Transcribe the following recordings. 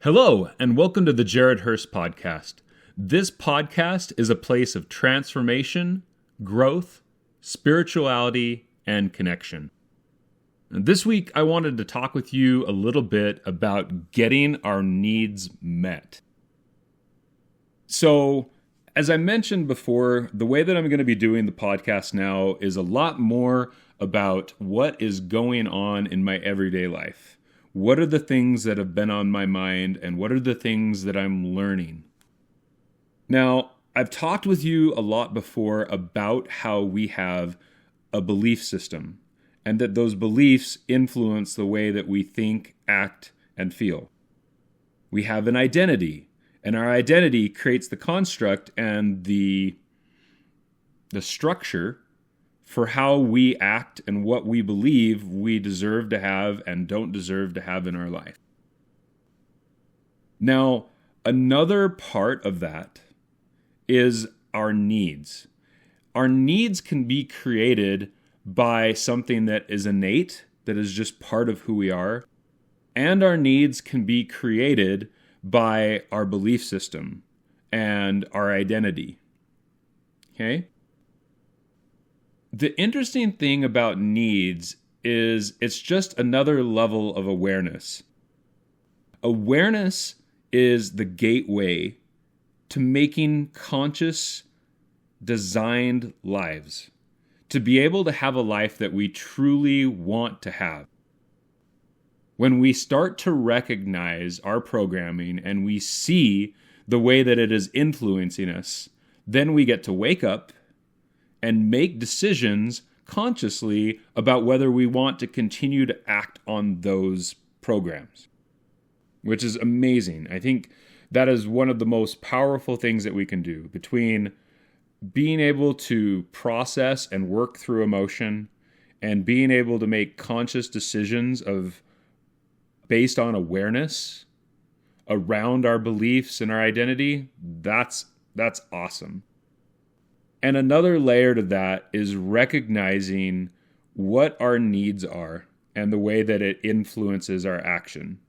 Hello, and welcome to the Jared Hurst Podcast. This podcast is a place of transformation, growth, spirituality, and connection. This week, I wanted to talk with you a little bit about getting our needs met. So, as I mentioned before, the way that I'm going to be doing the podcast now is a lot more about what is going on in my everyday life. What are the things that have been on my mind, and what are the things that I'm learning? Now, I've talked with you a lot before about how we have a belief system, and that those beliefs influence the way that we think, act, and feel. We have an identity, and our identity creates the construct and the structure for how we act and what we believe we deserve to have and don't deserve to have in our life. Now, another part of that is our needs. Our needs can be created by something that is innate, that is just part of who we are, and our needs can be created by our belief system and our identity. Okay? The interesting thing about needs is it's just another level of awareness. Awareness is the gateway to making conscious, designed lives, to be able to have a life that we truly want to have. When we start to recognize our programming and we see the way that it is influencing us, then we get to wake up and make decisions consciously about whether we want to continue to act on those programs, which is amazing. I think that is one of the most powerful things that we can do, between being able to process and work through emotion and being able to make conscious decisions based on awareness around our beliefs and our identity. That's awesome. And another layer to that is recognizing what our needs are and the way that it influences our action.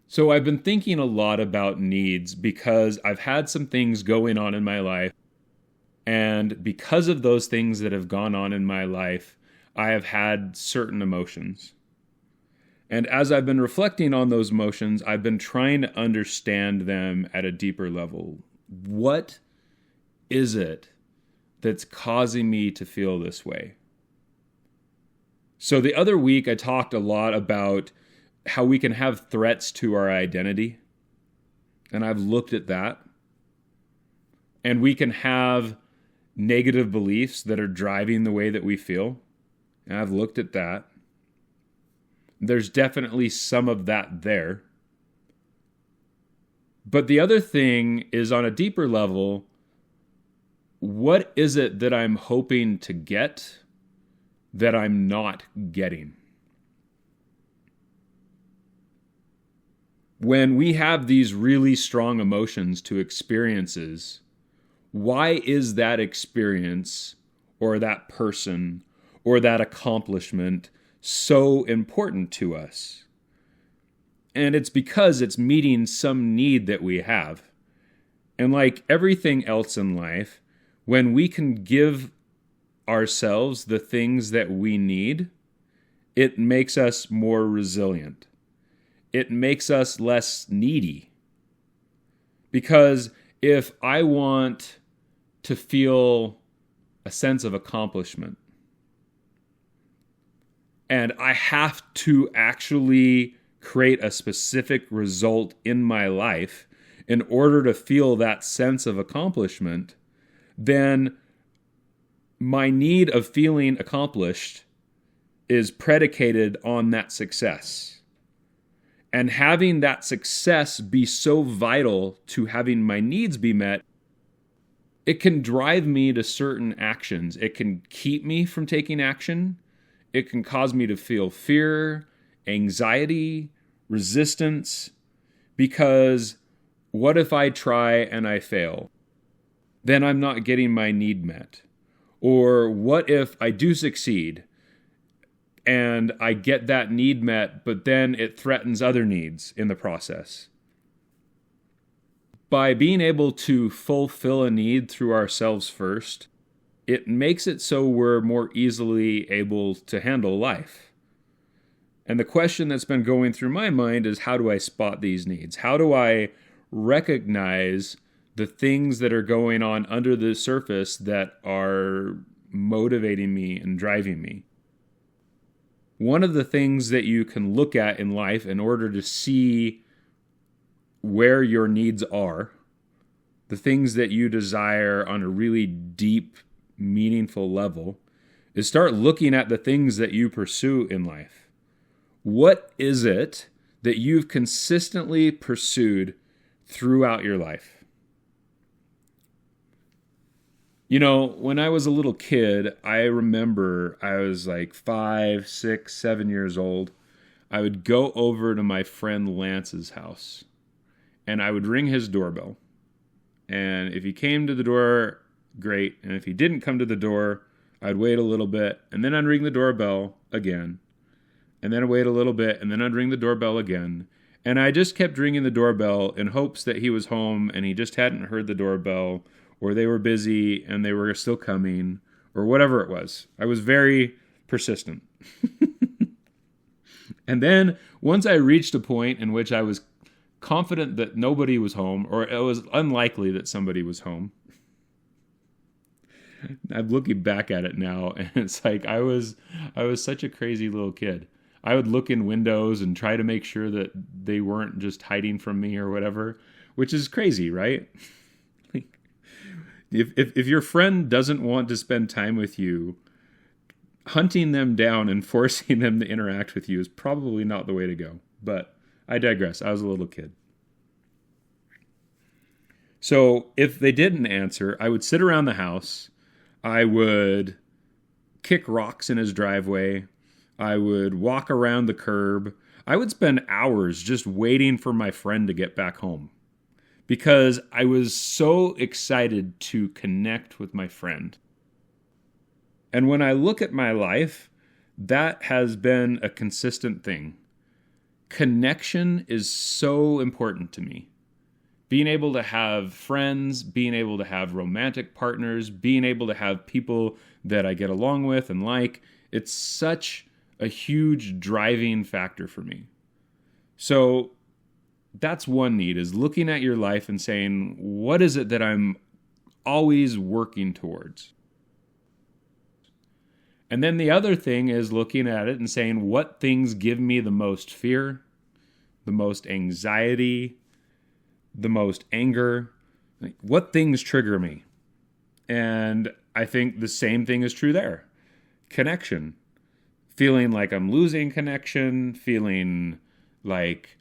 So I've been thinking a lot about needs because I've had some things going on in my life. And because of those things that have gone on in my life, I have had certain emotions. And as I've been reflecting on those emotions, I've been trying to understand them at a deeper level. What is it that's causing me to feel this way? So the other week, I talked a lot about how we can have threats to our identity. And I've looked at that. And we can have negative beliefs that are driving the way that we feel. And I've looked at that. There's definitely some of that there. But the other thing is, on a deeper level, what is it that I'm hoping to get that I'm not getting? When we have these really strong emotions to experiences, why is that experience or that person or that accomplishment so important to us? And it's because it's meeting some need that we have. And like everything else in life, when we can give ourselves the things that we need, it makes us more resilient. It makes us less needy. Because if I want to feel a sense of accomplishment, and I have to actually create a specific result in my life in order to feel that sense of accomplishment, then my need of feeling accomplished is predicated on that success. And having that success be so vital to having my needs be met, it can drive me to certain actions. It can keep me from taking action. It can cause me to feel fear, anxiety, resistance, because what if I try and I fail? Then I'm not getting my need met. Or what if I do succeed? and I get that need met, but then it threatens other needs in the process. By being able to fulfill a need through ourselves first, it makes it so we're more easily able to handle life. And the question that's been going through my mind is, how do I spot these needs? How do I recognize the things that are going on under the surface that are motivating me and driving me? One of the things that you can look at in life in order to see where your needs are, the things that you desire on a really deep, meaningful level, is start looking at the things that you pursue in life. What is it that you've consistently pursued throughout your life? You know, when I was a little kid, I remember I was like 5, 6, 7 years old. I would go over to my friend Lance's house, and I would ring his doorbell. And if he came to the door, great. And if he didn't come to the door, I'd wait a little bit, and then I'd ring the doorbell again. And then I'd wait a little bit, and then I'd ring the doorbell again. And I just kept ringing the doorbell in hopes that he was home and he just hadn't heard the doorbell, or they were busy and they were still coming, or whatever it was. I was very persistent. And then once I reached a point in which I was confident that nobody was home, or it was unlikely that somebody was home, I'm looking back at it now, and it's like I was such a crazy little kid. I would look in windows and try to make sure that they weren't just hiding from me or whatever, which is crazy, right? If your friend doesn't want to spend time with you, hunting them down and forcing them to interact with you is probably not the way to go. But I digress. I was a little kid. So if they didn't answer, I would sit around the house. I would kick rocks in his driveway. I would walk around the curb. I would spend hours just waiting for my friend to get back home because I was so excited to connect with my friend. And when I look at my life, that has been a consistent thing. Connection is so important to me. Being able to have friends, being able to have romantic partners, being able to have people that I get along with and like, it's such a huge driving factor for me. So that's one need, is looking at your life and saying, what is it that I'm always working towards? And then the other thing is looking at it and saying, what things give me the most fear, the most anxiety, the most anger? Like, what things trigger me? And I think the same thing is true there. Connection. Feeling like I'm losing connection, feeling like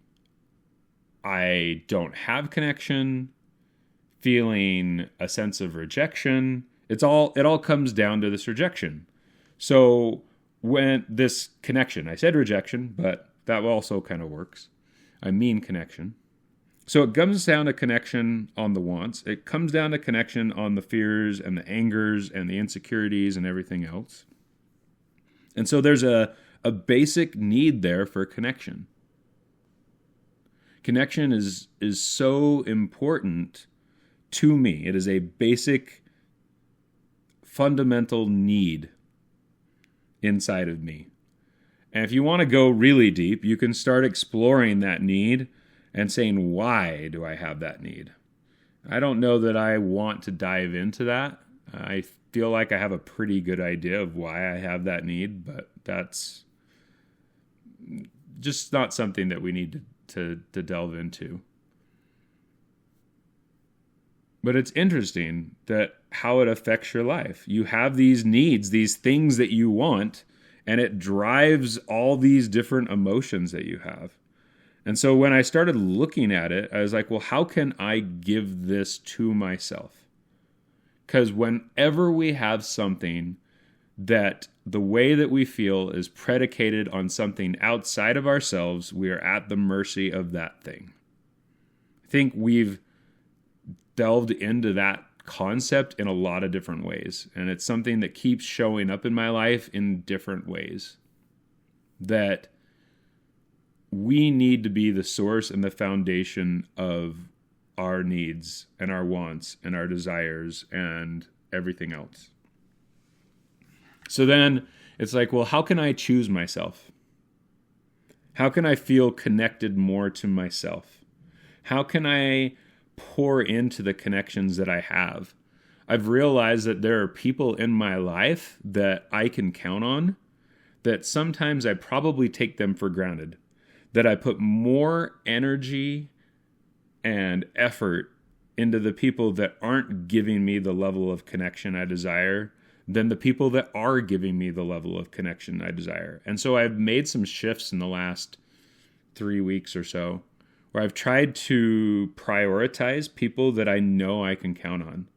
I don't have connection, feeling a sense of rejection. It all comes down to this rejection. So when this connection, I said rejection, but that also kind of works. I mean connection. So it comes down to connection on the wants. It comes down to connection on the fears and the angers and the insecurities and everything else. And so there's a basic need there for connection. Connection is so important to me. It is a basic, fundamental need inside of me. And if you want to go really deep, you can start exploring that need and saying, why do I have that need? I don't know that I want to dive into that. I feel like I have a pretty good idea of why I have that need, but that's just not something that we need to delve into. But it's interesting that how it affects your life. You have these needs, these things that you want, and it drives all these different emotions that you have. And so when I started looking at it, I was like, well, how can I give this to myself? Because whenever we have something that the way that we feel is predicated on something outside of ourselves, we are at the mercy of that thing. I think we've delved into that concept in a lot of different ways, and it's something that keeps showing up in my life in different ways. that we need to be the source and the foundation of our needs and our wants and our desires and everything else. So then it's like, well, how can I choose myself? How can I feel connected more to myself? How can I pour into the connections that I have? I've realized that there are people in my life that I can count on, that sometimes I probably take them for granted, that I put more energy and effort into the people that aren't giving me the level of connection I desire than the people that are giving me the level of connection I desire. And so I've made some shifts in the last 3 weeks or so where I've tried to prioritize people that I know I can count on.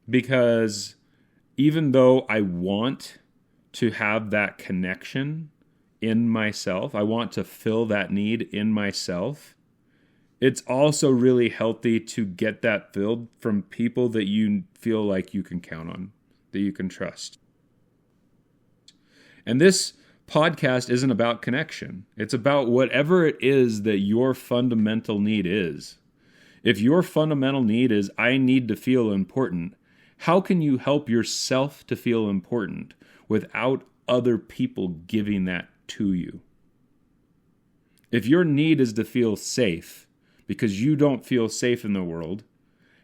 Because even though I want to have that connection in myself, I want to fill that need in myself, it's also really healthy to get that filled from people that you feel like you can count on, that you can trust. And this podcast isn't about connection. It's about whatever it is that your fundamental need is. If your fundamental need is, I need to feel important, how can you help yourself to feel important without other people giving that to you? If your need is to feel safe because you don't feel safe in the world,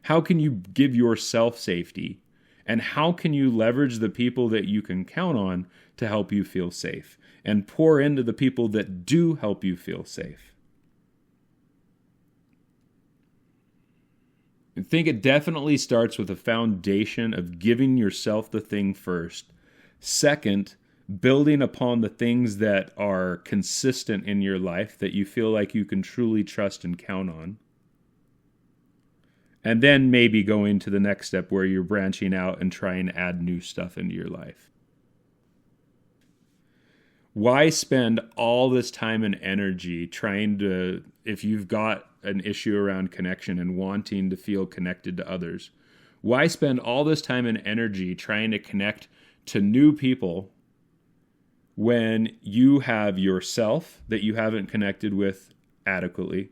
how can you give yourself safety? And how can you leverage the people that you can count on to help you feel safe and pour into the people that do help you feel safe? I think it definitely starts with a foundation of giving yourself the thing first. Second, building upon the things that are consistent in your life that you feel like you can truly trust and count on. And then maybe going to the next step where you're branching out and trying to add new stuff into your life. Why spend all this time and energy trying to, if you've got an issue around connection and wanting to feel connected to others, why spend all this time and energy trying to connect to new people when you have yourself that you haven't connected with adequately,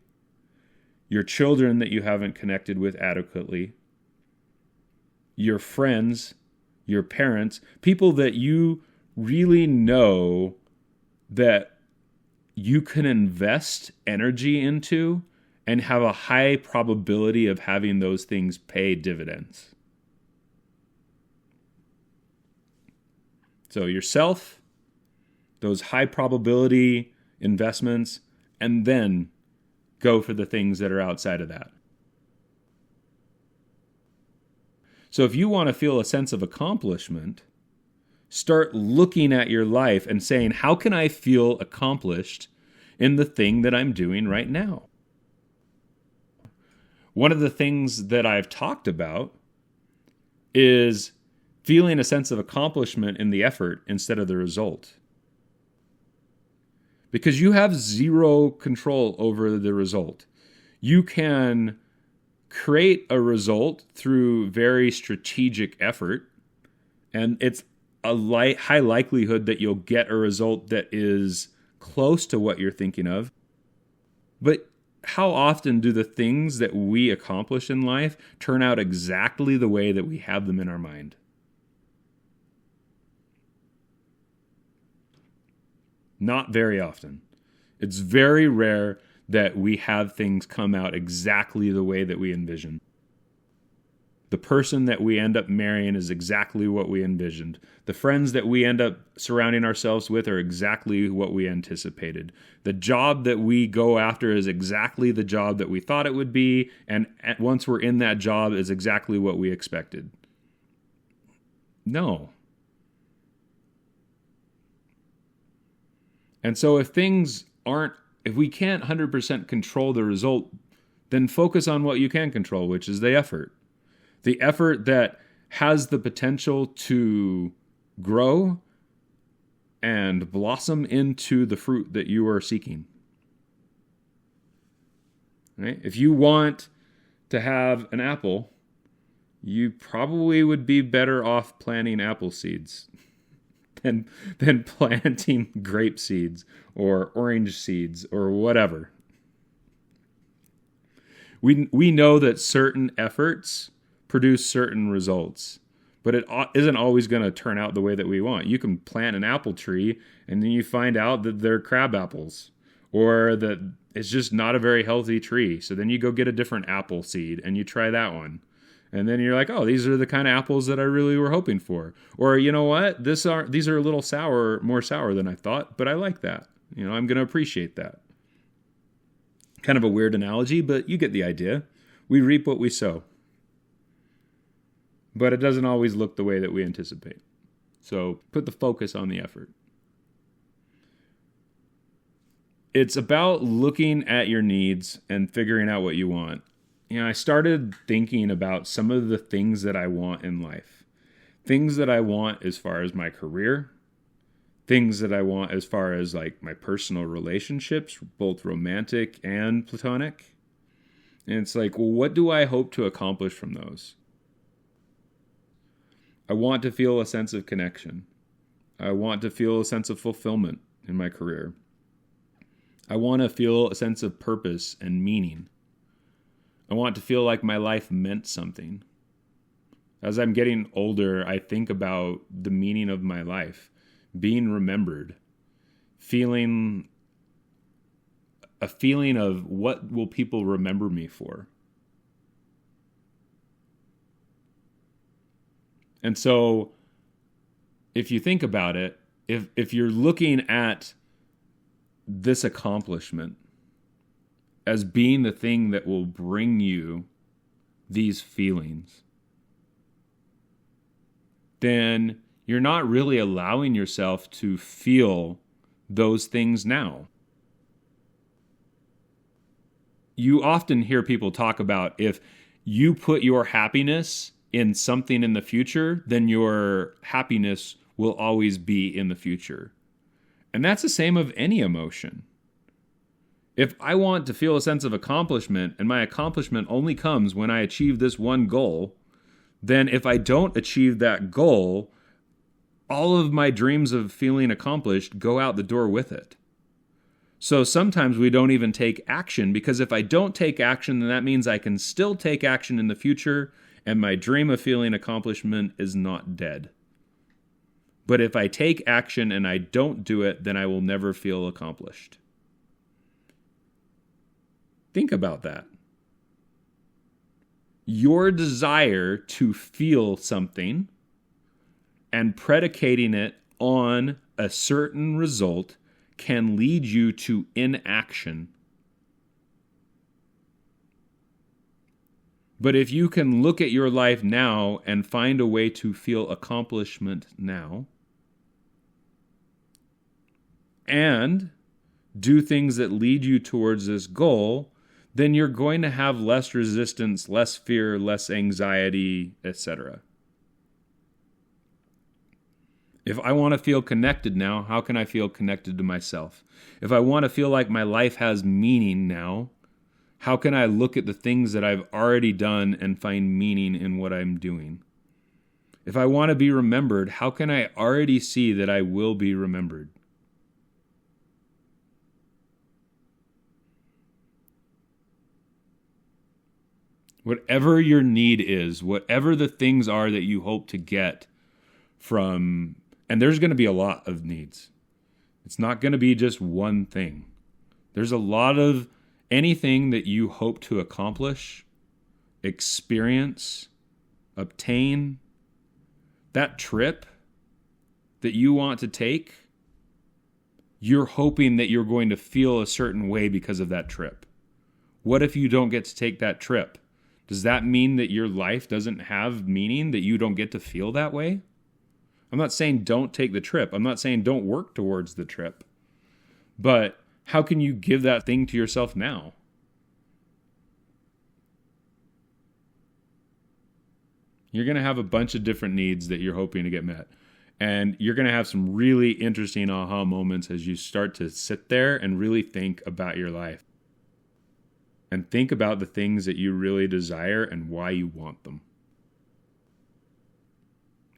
your children that you haven't connected with adequately, your friends, your parents, people that you really know that you can invest energy into and have a high probability of having those things pay dividends. So yourself, those high probability investments, and then go for the things that are outside of that. So if you want to feel a sense of accomplishment, start looking at your life and saying, how can I feel accomplished in the thing that I'm doing right now? One of the things that I've talked about is feeling a sense of accomplishment in the effort instead of the result. Because you have zero control over the result. You can create a result through very strategic effort, and it's a high likelihood that you'll get a result that is close to what you're thinking of. But how often do the things that we accomplish in life turn out exactly the way that we have them in our mind? Not very often. It's very rare that we have things come out exactly the way that we envision. The person that we end up marrying is exactly what we envisioned. The friends that we end up surrounding ourselves with are exactly what we anticipated. The job that we go after is exactly the job that we thought it would be, and once we're in that job is exactly what we expected. No. And so if we can't 100% control the result, then focus on what you can control, which is the effort. The effort that has the potential to grow and blossom into the fruit that you are seeking. Right? If you want to have an apple, you probably would be better off planting apple seeds than planting grape seeds or orange seeds or whatever. We know that certain efforts produce certain results, but it isn't always going to turn out the way that we want. You can plant an apple tree and then you find out that they're crab apples, or that it's just not a very healthy tree. So then you go get a different apple seed and you try that one. And then you're like, oh, these are the kind of apples that I really were hoping for. Or, you know what? These are a little sour, more sour than I thought, but I like that. I'm going to appreciate that. Kind of a weird analogy, but you get the idea. We reap what we sow. But it doesn't always look the way that we anticipate. So put the focus on the effort. It's about looking at your needs and figuring out what you want. I started thinking about some of the things that I want in life. Things that I want as far as my career. Things that I want as far as like my personal relationships, both romantic and platonic. And it's like, well, what do I hope to accomplish from those? I want to feel a sense of connection. I want to feel a sense of fulfillment in my career. I want to feel a sense of purpose and meaning. I want to feel like my life meant something. As I'm getting older, I think about the meaning of my life, being remembered, feeling a feeling of what will people remember me for. And so if you think about it, if you're looking at this accomplishment as being the thing that will bring you these feelings, then you're not really allowing yourself to feel those things now. You often hear people talk about if you put your happiness in something in the future, then your happiness will always be in the future. And that's the same of any emotion. If I want to feel a sense of accomplishment, and my accomplishment only comes when I achieve this one goal, then if I don't achieve that goal, all of my dreams of feeling accomplished go out the door with it. So sometimes we don't even take action, because if I don't take action, then that means I can still take action in the future, and my dream of feeling accomplishment is not dead. But if I take action and I don't do it, then I will never feel accomplished. Think about that. Your desire to feel something and predicating it on a certain result can lead you to inaction. But if you can look at your life now and find a way to feel accomplishment now, and do things that lead you towards this goal, then you're going to have less resistance, less fear, less anxiety, etc. If I want to feel connected now, how can I feel connected to myself? If I want to feel like my life has meaning now, how can I look at the things that I've already done and find meaning in what I'm doing? If I want to be remembered, how can I already see that I will be remembered? Whatever your need is, whatever the things are that you hope to get from, and there's going to be a lot of needs. It's not going to be just one thing. There's a lot of anything that you hope to accomplish, experience, obtain, that trip that you want to take, you're hoping that you're going to feel a certain way because of that trip. What if you don't get to take that trip? Does that mean that your life doesn't have meaning, that you don't get to feel that way? I'm not saying don't take the trip. I'm not saying don't work towards the trip. But how can you give that thing to yourself now? You're going to have a bunch of different needs that you're hoping to get met. And you're going to have some really interesting aha moments as you start to sit there and really think about your life. And think about the things that you really desire and why you want them.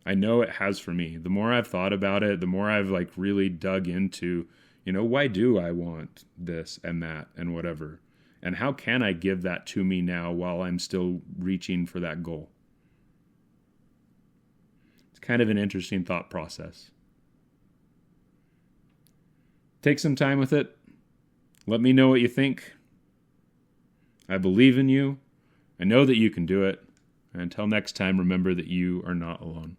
I know it has for me. The more I've thought about it, the more I've like really dug into, why do I want this and that and whatever? And how can I give that to me now while I'm still reaching for that goal? It's kind of an interesting thought process. Take some time with it. Let me know what you think. I believe in you. I know that you can do it. And until next time, remember that you are not alone.